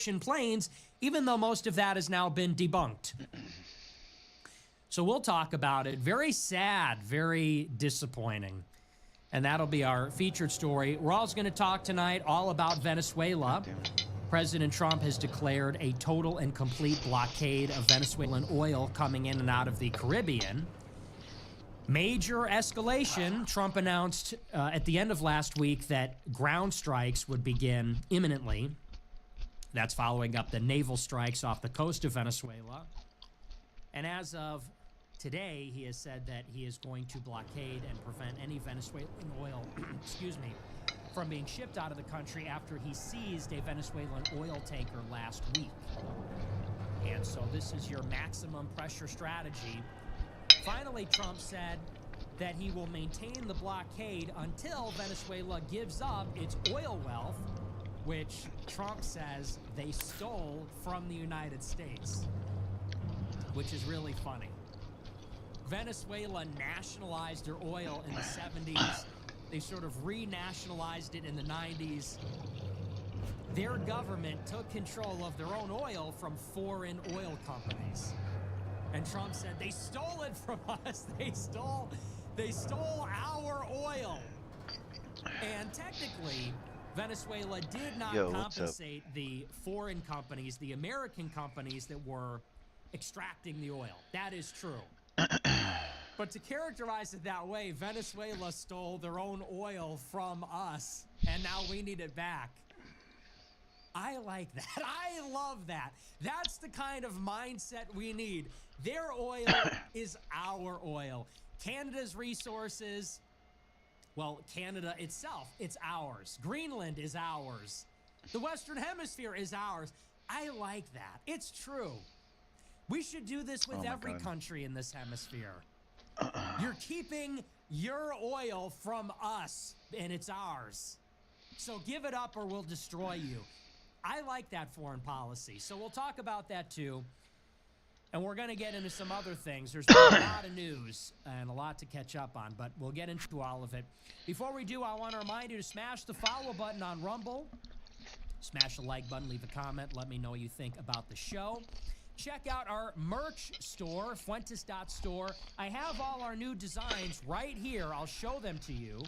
planes, even though most of that has now been debunked. So we'll talk about it. Very sad, very disappointing. And that'll be our featured story. We're also going to talk tonight all about Venezuela. President Trump has declared a total and complete blockade of Venezuelan oil coming in and out of the Caribbean. Major escalation. Trump announced at the end of last week that ground strikes would begin imminently. That's following up the naval strikes off the coast of Venezuela. And as of today, he has said that he is going to blockade and prevent any Venezuelan oil, from being shipped out of the country after he seized a Venezuelan oil tanker last week. And so this is your maximum pressure strategy. Finally, Trump said that he will maintain the blockade until Venezuela gives up its oil wealth, which Trump says they stole from the United States, which is really funny. Venezuela nationalized their oil in the 70s. They sort of renationalized it in the 90s. Their government took control of their own oil from foreign oil companies. And Trump said they stole it from us. They stole our oil. And technically, Venezuela did not compensate the foreign companies, the American companies that were extracting the oil. That is true. But to characterize it that way, Venezuela stole their own oil from us, and now we need it back. I like that. I love that. That's the kind of mindset we need. Their oil is our oil. Canada's resources, well, Canada itself, it's ours. Greenland is ours. The Western Hemisphere is ours. I like that. It's true. We should do this with every country in this hemisphere. You're keeping your oil from us, and it's ours. So give it up or we'll destroy you. I like that foreign policy. So we'll talk about that too. And we're going to get into some other things. There's been a lot of news and a lot to catch up on, but we'll get into all of it. Before we do, I want to remind you to smash the follow button on Rumble. Smash the like button, leave a comment, let me know what you think about the show. Check out our merch store, Fuentes.store. I have all our new designs right here. I'll show them to you.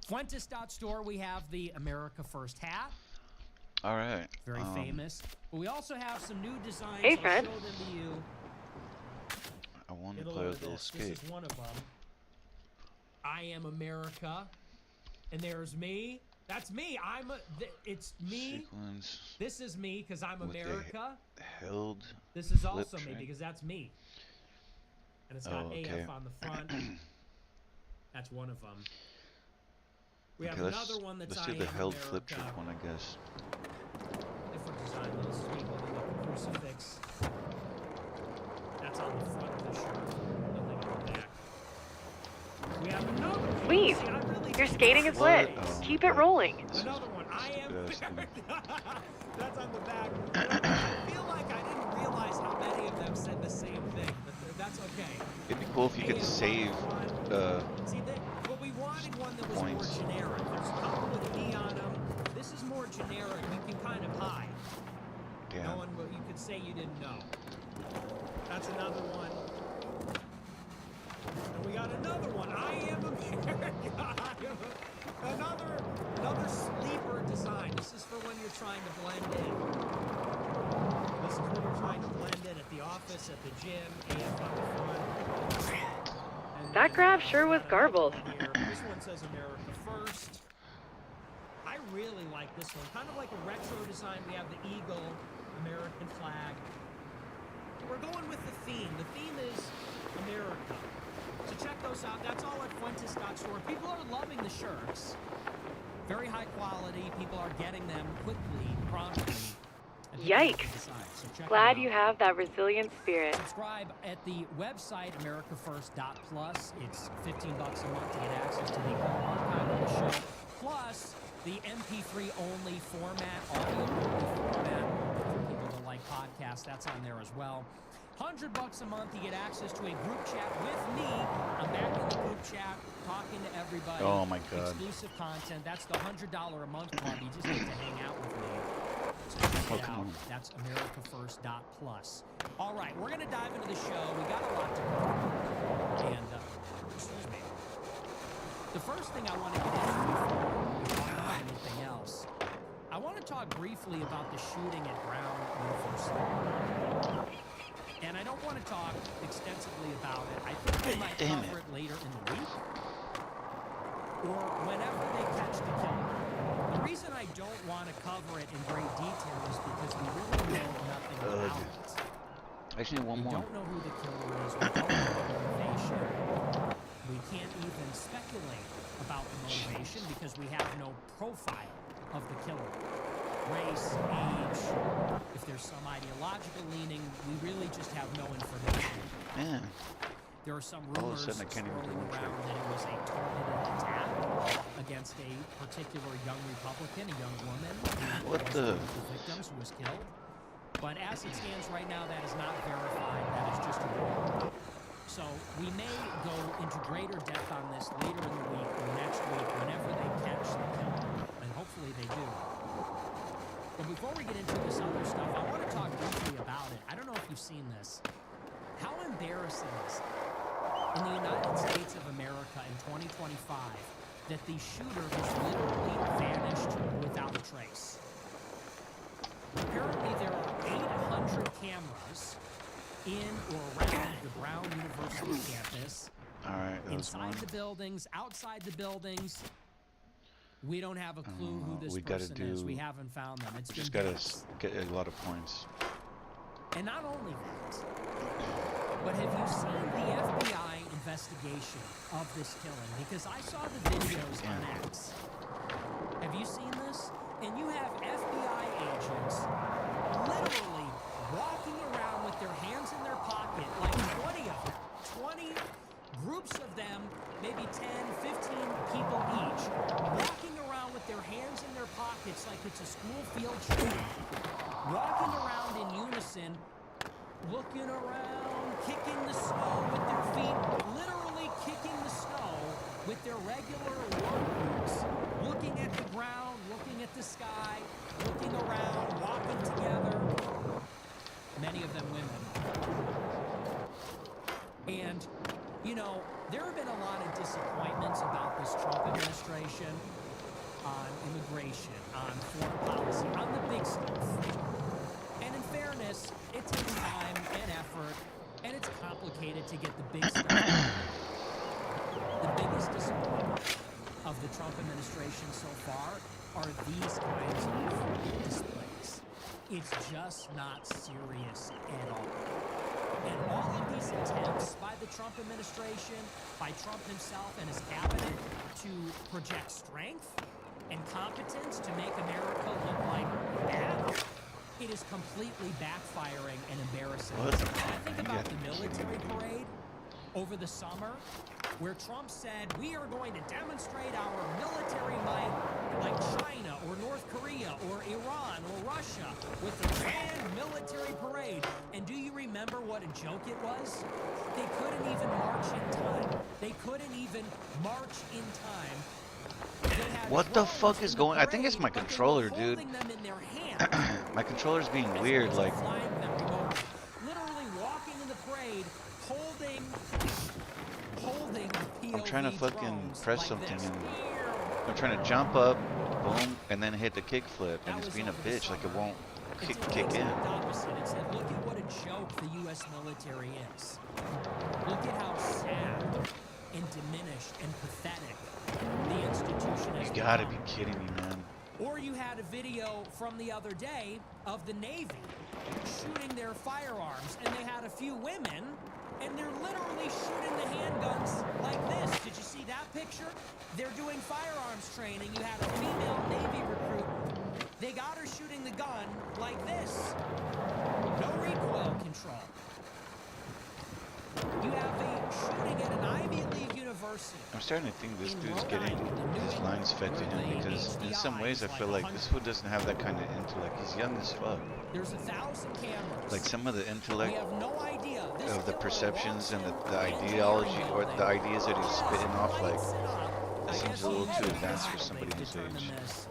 Fuentes.store, we have the America First hat. All right. Very famous. But we also have some new designs. Hey, Fred. I'll show them to you. I want to play with Little Skate. This is one of them. I am America. And there's me. That's me. It's me. Sequence. This is me because I'm America. Held. This is also me because that's me. And it's got AF on the front. That's one of them. We have another one that's let's do the held flip trick one, I guess. Different design, little sweet holding up a crucifix. That's on the front of the shirt. Nothing on the back. We have another one. Sweet. Your skating is lit. Keep it rolling. Another one. I am That's on the back. I feel like I didn't realize how many of them said the same thing, but that's okay. It'd be cool if you could save See, but we wanted one that was more generic. There's a couple with me on them. This is more generic. You can kind of hide. Yeah. No one, you could say you didn't know. That's another one. And we got another one. I am America. Another sleeper design. This is for when you're trying to blend in. This is when you're trying to blend in at the office, at the gym, AF on the front. That graph sure was garbled. This one says America First. I really like this one. Kind of like a retro design. We have the eagle, American flag. We're going with the theme. The theme is America. So check those out. That's all at Fuentes.store. People are loving the shirts. Very high quality. People are getting them quickly, promptly. Yikes. So glad you have that resilient spirit. Subscribe at the website, americafirst.plus. It's $15 a month to get access to the whole archive of the show. Plus, the MP3 only format, audio only format for people that like podcasts. That's on there as well. $100 a month to get access to a group chat with me. I'm back in the group chat talking to everybody. Oh my God. Exclusive content. That's the $100 a month part. You just get to hang out with me. So check it come out. on. That's AmericaFirst.plus. All right, we're going to dive into the show. We got a lot to cover. And, excuse me. The first thing I want to get into before we talk about anything else, I want to talk briefly about the shooting at Brown University. And I don't want to talk extensively about it. I think we might Damn cover it. it later in the week or whenever they catch the killer. The reason I don't want to cover it in great detail is because we really know nothing about it. Actually, one We more. don't know who the killer is. We don't know the motivation. We can't even speculate about the motivation because we have no profile of the killer. Race, age, if there's some ideological leaning, we really just have no information. Man, There are some all of a rumors sudden I can't even swirling do one around that it was a targeted attack against a particular young Republican, a young woman who What was the- one of the victims who was killed. But as it stands right now, that is not verified. That is just a rumor. So we may go into greater depth on this later in the week or next week whenever they catch the killer, and hopefully they do. But before we get into this other stuff, I want to talk briefly about it. I don't know if you've seen this. How embarrassing is it in the United States of America in 2025 that the shooter has literally vanished without a trace? Apparently there are 800 cameras in or around the Brown University campus, alright, that was inside one. the buildings, outside the buildings. We don't have a clue who this we gotta person is. do- We haven't found them. It's Just been gotta days. get a lot of points. And not only that, but have you seen the FBI investigation of this killing? Because I saw the videos on X. Have you seen this? And you have FBI agents literally walking around with their hands in their pocket, like 20 of them. 20 groups of them, maybe 10, 15 people each, walking around with their hands in their pockets like it's a school field trip. Walking around in unison, looking around, kicking the snow with their feet, literally kicking the snow with their regular work boots, looking at the ground, looking at the sky, looking around, walking together. Many of them women. And, you know, there have been a lot of disappointments about this Trump administration on immigration, on foreign policy, on the big stuff. And in fairness, it takes time and effort, and it's complicated to get the big stuff done. The biggest disappointment of the Trump administration so far are these kinds of displays. It's just not serious at all. And all of these attempts by the Trump administration, by Trump himself and his cabinet to project strength and competence to make America look like bad, it is completely backfiring and embarrassing. What? I think You about gotta the be military kidding me, dude. parade over the summer, where Trump said, we are going to demonstrate our military might like China or North Korea or Iran or Russia with the grand military parade. And do you remember what a joke it was? They couldn't even march in time. They couldn't even march in time. They had What the drones fuck in is the going- I think it's parade, my but they were controller, dude. holding them in their hands. My controller's being as weird, opposed to like, flying them remotely. Literally walking in the parade, holding I'm trying to POV fucking drones press like something this. and I'm trying to jump up, boom, and then hit the kickflip, That and it's was being a over the bitch, like it summer. won't It's kick the in. exact opposite. It said, look at what a joke the U.S. military is. Look at how sad and diminished and pathetic the institution has You gotta become. be kidding me, man. Or you had a video from the other day of the Navy shooting their firearms, and they had a few women, and they're literally shooting the handguns like this. Did you see that picture? They're doing firearms training. You had a female Navy recruit. They got her shooting the gun like this. No recoil control. You have a shooting at an Ivy League university. I'm starting to think this In dude's Rhode getting Island, in New his England, lines fed to where him the because in some HDI ways I is feel like like this fool doesn't have that kind of intellect. He's young as fuck. There's 1,000 cameras. Like some of the We intellect have no idea. This of the killer perceptions walks and in the ideology or the ideas that he's spitting off, like, lights it up. I seems guess a little he too is advanced for how somebody they've his determined age. this.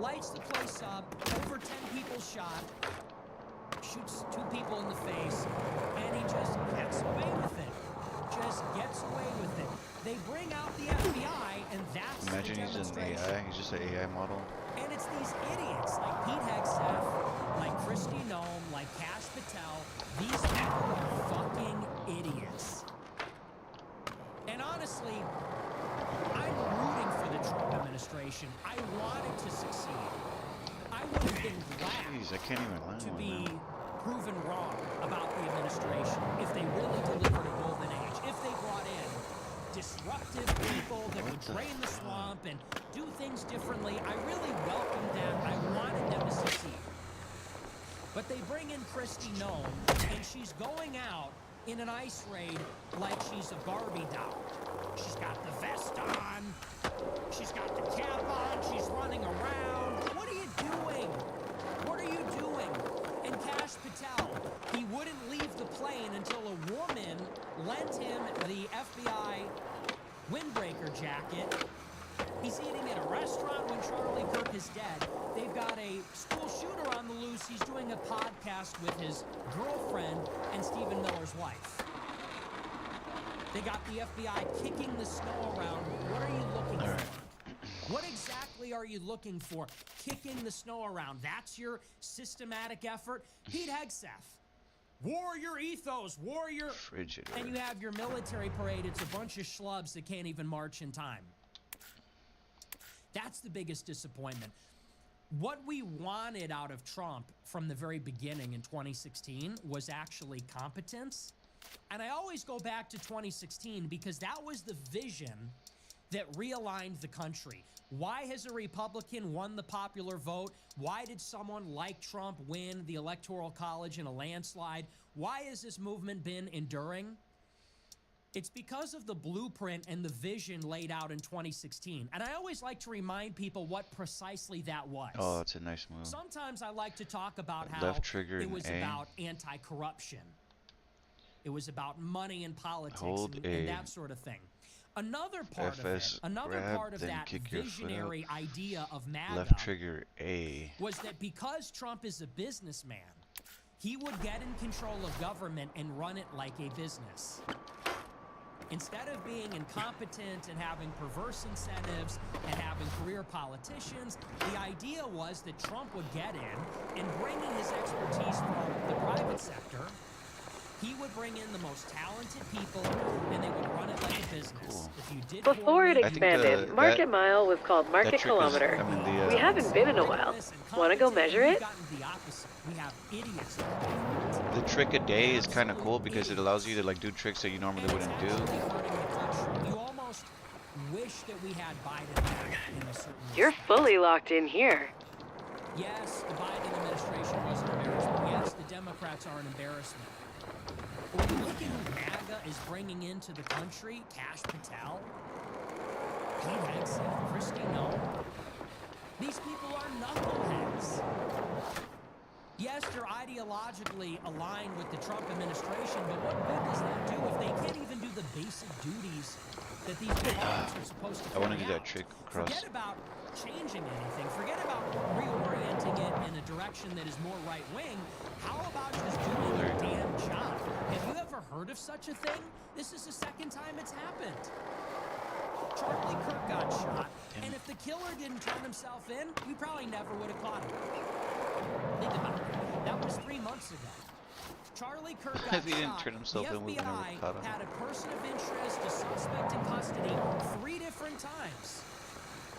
lights the place up, over 10 people shot, shoots 2 people in the face, and he just gets away with it. Just gets away with it. They bring out the FBI, and that's Imagine the he's an demonstration. AI. He's just an AI model. And it's these idiots like Pete Hegseth, like Kristi Noem, like Kash Patel. These people are fucking idiots. And honestly, I'm rooting for the Trump administration. I want it to succeed. I would have been glad Jeez, I can't even learn to one be now. proven wrong about the administration if they really delivered a golden age, if they brought in disruptive people that would drain the swamp and do things differently. I really welcomed them. I wanted them to succeed. But they bring in Kristi Noem, and she's going out in an ice raid like she's a Barbie doll. She's got the vest on. She's got the cap on. She's running around. What are you doing? What are you doing? And Kash Patel, he wouldn't leave the plane until a woman lent him the FBI windbreaker jacket. He's eating at a restaurant when Charlie Kirk is dead. They've got a school shooter on the loose. He's doing a podcast with his girlfriend and Stephen Miller's wife. They got the FBI kicking the snow around. What are you looking for? What exactly are you looking for? Kicking the snow around. That's your systematic effort? Pete Hegseth. Warrior ethos, warrior. Frigid. And you have your military parade. It's a bunch of schlubs that can't even march in time. That's the biggest disappointment. What we wanted out of Trump from the very beginning in 2016 was actually competence. And I always go back to 2016 because that was the vision that realigned the country. Why has a Republican won the popular vote? Why did someone like Trump win the Electoral College in a landslide? Why has this movement been enduring? It's because of the blueprint and the vision laid out in 2016. And I always like to remind people what precisely that was. Oh, that's a nice move. Sometimes I like to talk about how Left trigger it and was A. about anti-corruption. It was about money and politics Hold and A. that sort of thing. Another part of FS it, another grab, part of then that kick your foot visionary idea of MAGA Left trigger A. was that because Trump is a businessman, he would get in control of government and run it like a business. Instead of being incompetent and having perverse incentives and having career politicians, the idea was that Trump would get in and bringing his expertise from the private sector, he would bring in the most talented people and they would run it like a business. Cool. If you did Before it poorly, I think expanded, that- Market Mile was called Market trick is- Kilometer. I mean, the, We haven't been in a while. Want to go measure We've it? gotten the opposite. We have idiots. The trick a day is kind of cool because it allows you to like do tricks that you normally wouldn't do. Actually hurting the country. You almost wish that we had Biden back in a certain You're respect. fully locked in here. Yes, the Biden administration was an embarrassment. Yes, the Democrats are an embarrassment. But when you look at who MAGA is bringing into the country, Kash Patel, Pete Hegseth, Kristi Noem, these people are knuckleheads. Yes, they're ideologically aligned with the Trump administration, but what good does that do if they can't even do the basic duties that these departments are supposed to I want to carry do that out? trick across. Forget about changing anything. Forget about reorienting it in a direction that is more right-wing. How about just doing your damn job? Have you ever heard of such a thing? This is the second time it's happened. Charlie Kirk got shot, and if the killer didn't turn himself in, we probably never would have caught him. Think about it. That was 3 months ago. Charlie Kirk got If he didn't shot. turn himself the in, we would never FBI caught him. had a person of interest, a suspect in custody, 3 different times.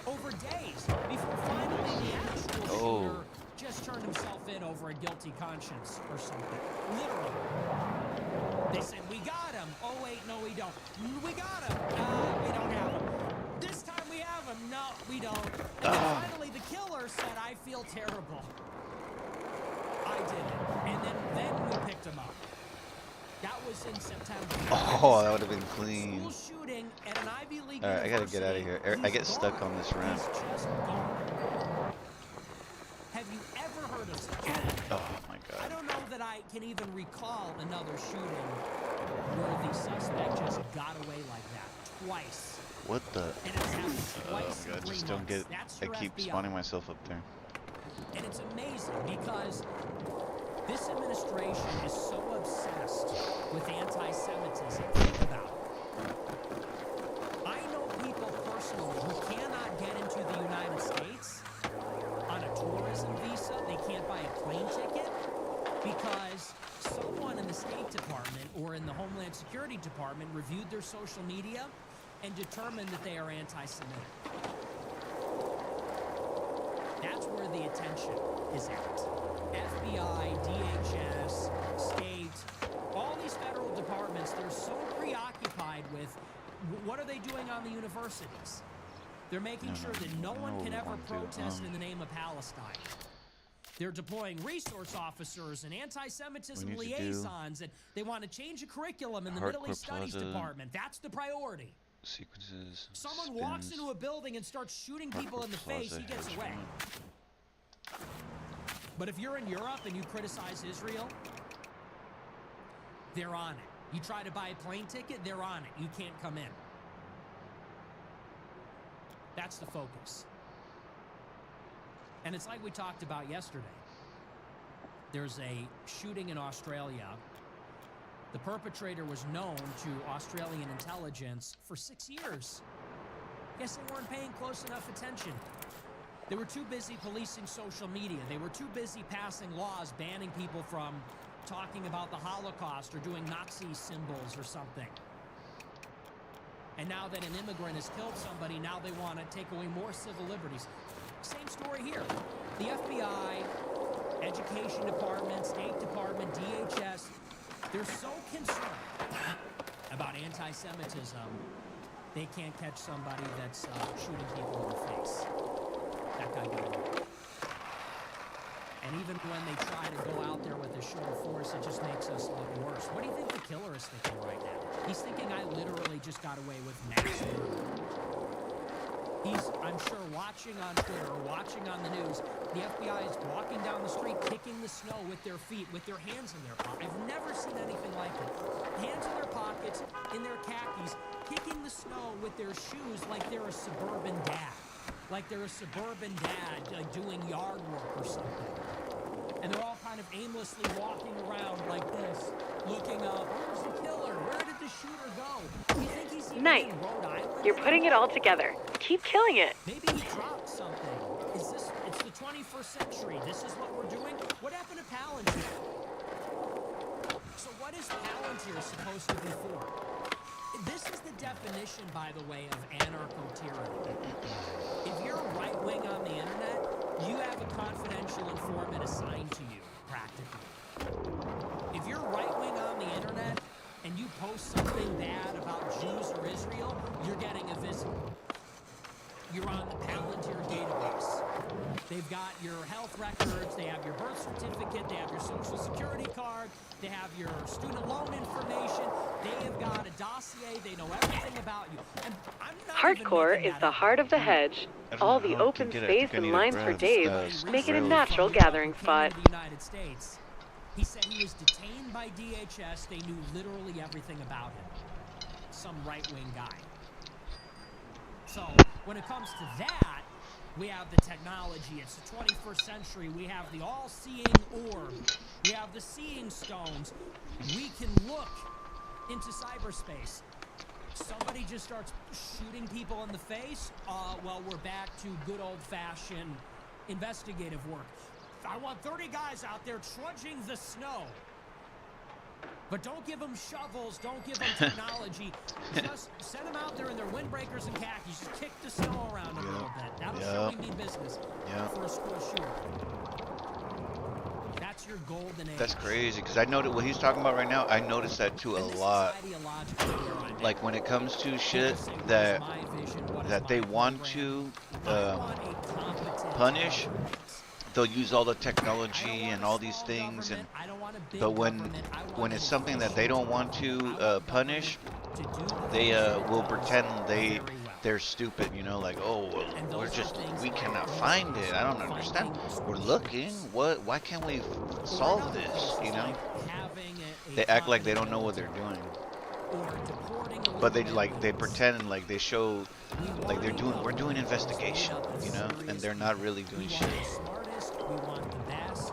Over days, before finally the actual shooter just turned himself in over a guilty conscience or something. Literally. They said, we got him. Oh, wait, no, we don't. We got him. We don't have him. This time we have him. No, we don't. And then finally the killer said, I feel terrible. I did it. And then we picked him up. That was in September. Oh, that would have been clean. School shooting at an Ivy League Alright, I gotta get out of university. here. I He's get stuck gone. on this ramp. He's just gone. Have you ever heard of such a thing? Oh my I god. don't know that I can even recall another shooting where the suspect just got away like that twice What the? And it's happened Oh twice in god, 3 just don't months. get. That's I your keep FBI. spawning myself up there. And it's amazing because this administration is so obsessed with anti-Semitism. Think about it. I know people personally who cannot get into the United States on a tourism visa. They can't buy a plane ticket because someone in the State Department or in the Homeland Security Department reviewed their social media and determined that they are anti-Semitic. That's where the attention is at. FBI, DHS, state, all these federal departments, they're so preoccupied with what are they doing on the universities? They're making sure that no one can ever protest in the name of Palestine. They're deploying resource officers and anti-Semitism liaisons, and they want to change the curriculum in the Middle East Studies Department. That's the priority. Sequences. Someone walks into a building and starts shooting people in the face, he gets away. But if you're in Europe and you criticize Israel, they're on it. You try to buy a plane ticket, they're on it. You can't come in. That's the focus. And it's like we talked about yesterday. There's a shooting in Australia. The perpetrator was known to Australian intelligence for 6 years. Guess they weren't paying close enough attention. They were too busy policing social media. They were too busy passing laws banning people from talking about the Holocaust or doing Nazi symbols or something. And now that an immigrant has killed somebody, now they want to take away more civil liberties. Same story here. The FBI, Education Department, State Department, DHS, they're so concerned about anti-Semitism, they can't catch somebody that's shooting people in the face. That guy got away. And even when they try to go out there with a show of force, it just makes us look worse. What do you think the killer is thinking right now? He's thinking, I literally just got away with mass murder. He's, I'm sure, watching on Twitter or watching on the news. The FBI is walking down the street, kicking the snow with their feet, with their hands in their pockets. I've never seen anything like it. Hands in their pockets, in their khakis, kicking the snow with their shoes like they're a suburban dad. Like they're a suburban dad doing yard work or something. And they're all kind of aimlessly walking around like this, looking up. Where's the killer? Where did the shooter go? Do you think he's even Nice. in Rhode Island? You're putting it all together. Keep killing it. Maybe he dropped something. Is this, it's the 21st century. This is what we're doing? What happened to Palantir? So what is Palantir supposed to be for? This is the definition, by the way, of anarcho-tyranny. If you're right-wing on the internet, you have a confidential informant assigned to you, practically. If you're right-wing on the internet and you post something bad about Jews or Israel, you're getting a visit. You're on the Palantir database. They've got your health records, they have your birth certificate, they have your social security card, they have your student loan information, they have got a dossier, they know everything about you. And I'm not Hardcore even is the heart of the hedge. I don't All know the how I open can get it. I space think I and need to lines for grab, days make it a rails. natural gathering spot. The United States. He said he was detained by DHS. They knew literally everything about him. Some right-wing guy. So when it comes to that, we have the technology. It's the 21st century. We have the all-seeing orb. We have the seeing stones. We can look into cyberspace. Somebody just starts shooting people in the face. Well, we're back to good old-fashioned investigative work. I want 30 guys out there trudging the snow. But don't give them shovels, don't give them technology. Just send them out there in their windbreakers and khakis. Just kick the snow around a little bit. That'll show we mean business for a school shooter. That's your golden age. That's crazy, because I know that what he's talking about right now, I noticed that too a lot. Like when it comes to shit that they want to punish, they'll use all the technology and all these things, and but when it's something that they don't want to punish, they will pretend they're stupid, you know, like, oh, well, we cannot find it. I don't understand. We're looking. Why can't we solve this? You know? They act like they don't know what they're doing. or deporting But they illegal pretend like they show aliens. like we're doing investigation, you know, and they're not really doing shit. We want the smartest, we want the best,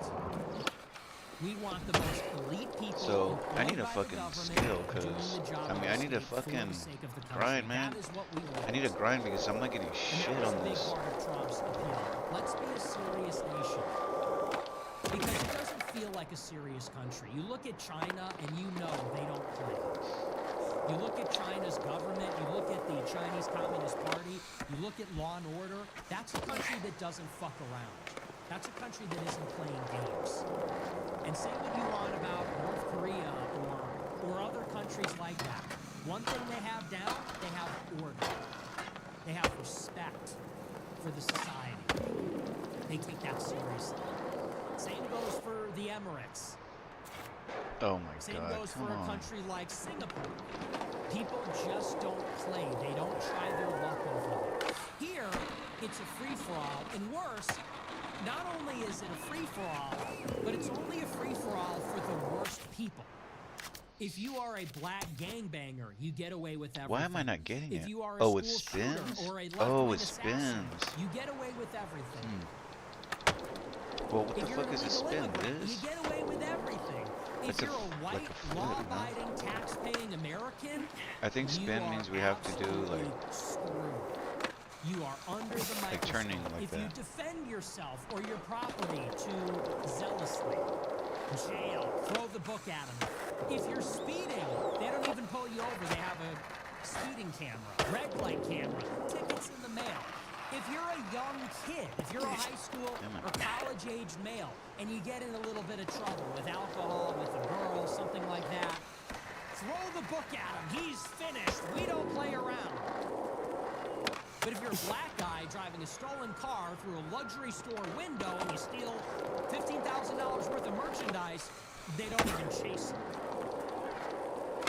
we want the most elite people. So I need a employed by the fucking government skill, doing cause the job I of mean the I need to state for the fucking sake of the country. grind, man. That is what we want. I need to grind because I'm not getting And shit that was on a big this. part of Trump's appeal. Let's be a serious nation. Because it doesn't feel like a serious country. You look at China and you know they don't play. You look at China's government, you look at the Chinese Communist Party, you look at law and order, that's a country that doesn't fuck around. That's a country that isn't playing games. And say what you want about North Korea or other countries like that. One thing they have down, they have order. They have respect for the society. They take that seriously. Same goes for the Emirates. Oh my Same god, goes come for a on. country like Singapore. People just don't play. They don't try their luck over there. Here, it's a free-for-all. And worse, not only is it a free-for-all, but it's only a free-for-all for the worst people. If you are a black gangbanger, you get away with everything. Why am I not getting If it? you are a Oh, it school shooter spins? or a Oh, left-wing it assassin, spins. you get away with everything. Well, what the If you're fuck an is a illegal spin? immigrant, This? you get away with everything. That's If a you're a white, like a flip, no? law-abiding, tax-paying American, I think you spin are means we have to do absolutely like screwed. You are under the microscope. Like turning like if you that. defend yourself or your property too zealously, jail, throw the book at them. If you're speeding, they don't even pull you over. They have a speeding camera, red light camera, tickets in the mail. If you're a young kid, if you're a high school or college-age male, and you get in a little bit of trouble with alcohol, with a girl, something like that, throw the book at him. He's finished. We don't play around. But if you're a black guy driving a stolen car through a luxury store window and you steal $15,000 worth of merchandise, they don't even chase you.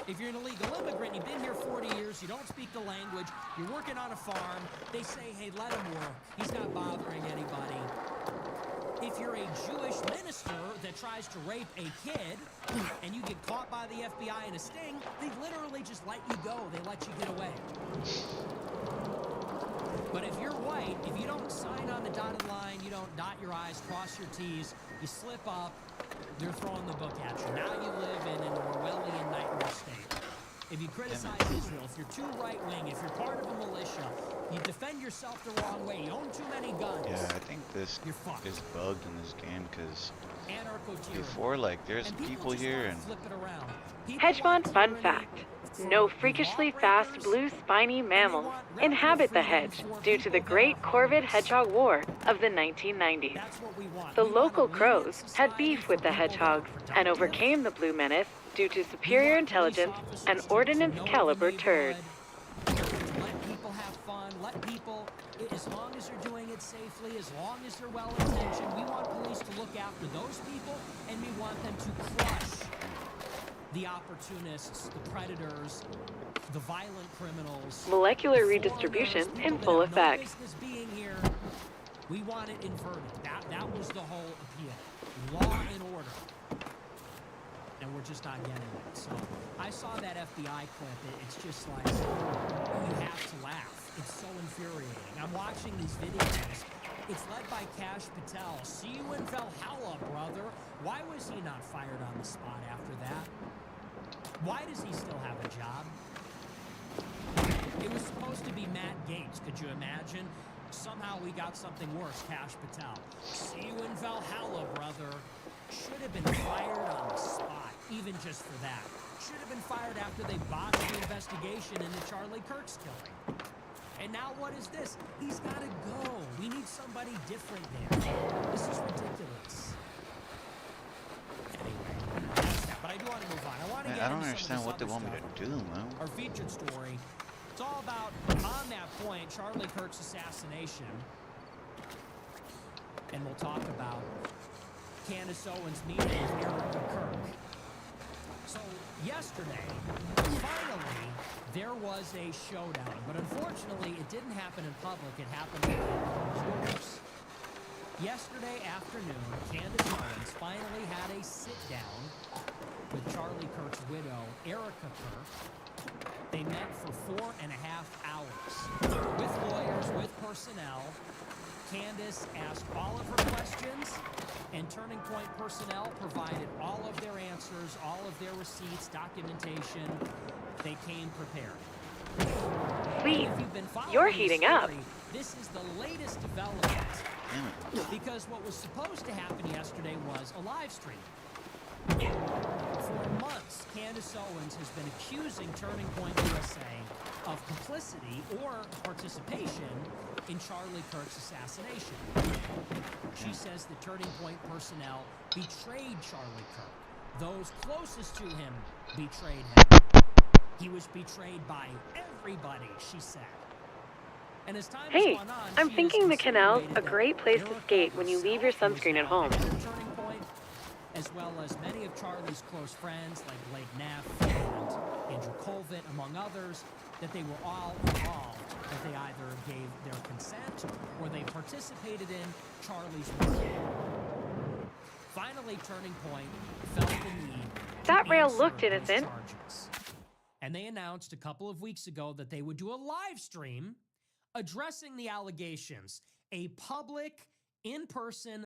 If you're an illegal immigrant, you've been here 40 years, you don't speak the language, you're working on a farm, they say, hey, let him work. He's not bothering anybody. If you're a Jewish minister that tries to rape a kid and you get caught by the FBI in a sting, they literally just let you go. They let you get away. But if you're white, if you don't sign on the dotted line, you don't dot your I's, cross your T's, you slip up, they're throwing the book at you. Now you live in an Orwellian nightmare state. If you criticize Israel, if you're too right-wing, if you're part of a militia, you defend yourself the wrong way, you own too many guns. Yeah, I think this You're fucked. is bugged in this game because Anarcho-tyranny. before, like, there's And people just here wanna and flip it around. People Hedge want fund fun tyranny fact. for No the freakishly lawbreakers, fast blue spiny mammals want regular inhabit the freedom hedge for due to the people that Great are Corvid harmless. Hedgehog War of the 1990s. That's what we want. The We want a local lenient crows had society beef for with the people that are hedgehogs and productive. overcame the blue menace due to We superior want police intelligence officers and to ordnance know the caliber neighborhood, turds. let people have fun, let people, as long as they're doing it safely, as long as they're well-intentioned, we want police to look after those people, and we want them to crush the opportunists, the predators, the violent criminals. Molecular the redistribution foreigners, in people full that have no effect. business being here. We want it inverted. That was the whole appeal. Law and order. And we're just not getting it. So I saw that FBI clip. It's just like, you have to laugh. It's so infuriating. I'm watching these videos. It's led by Kash Patel. See you in Valhalla, brother. Why was he not fired on the spot after that? Why does he still have a job? It was supposed to be Matt Gaetz. Could you imagine? Somehow we got something worse, Kash Patel. See you in Valhalla, brother. Should have been fired on the spot, even just for that. Should have been fired after they botched the investigation into Charlie Kirk's killing. And now what is this? He's got to go. We need somebody different there. This is ridiculous. Anyway, that's that. But I do want to move on. I want to man, get I don't into understand some what of they this want me other stuff. to do, man. Our featured story. It's all about, on that point, Charlie Kirk's assassination. And we'll talk about Candace Owens' meeting with Erica Kirk. So, yesterday, finally, there was a showdown. But unfortunately, it didn't happen in public. It happened behind closed doors. Yesterday afternoon, Candace Owens finally had a sit-down with Charlie Kirk's widow, Erica Kirk, They met for 4.5 hours with lawyers, with personnel. Candace asked all of her questions, and Turning Point personnel provided all of their answers, all of their receipts, documentation. They came prepared. Sweet. If you've been following You're the heating story, up. This is the latest development. Damn it. Because what was supposed to happen yesterday was a live stream. For months, Candace Owens has been accusing Turning Point USA of complicity or participation in Charlie Kirk's assassination. She says the Turning Point personnel betrayed Charlie Kirk. Those closest to him betrayed him. He was betrayed by everybody, she said. And as time has Hey, gone on, I'm she thinking has the canal's insinuated a that great place to Erica skate when you leave your herself, sunscreen at who is home. now at Turning Point, as well as many of Charlie's close friends like Blake Neff and Andrew Colvin, among others, that they were all involved, that they either gave their consent or they participated in Charlie's work. Finally, Turning Point felt the need That to rail answer looked those innocent. charges. And they announced a couple of weeks ago that they would do a live stream addressing the allegations, a public, in-person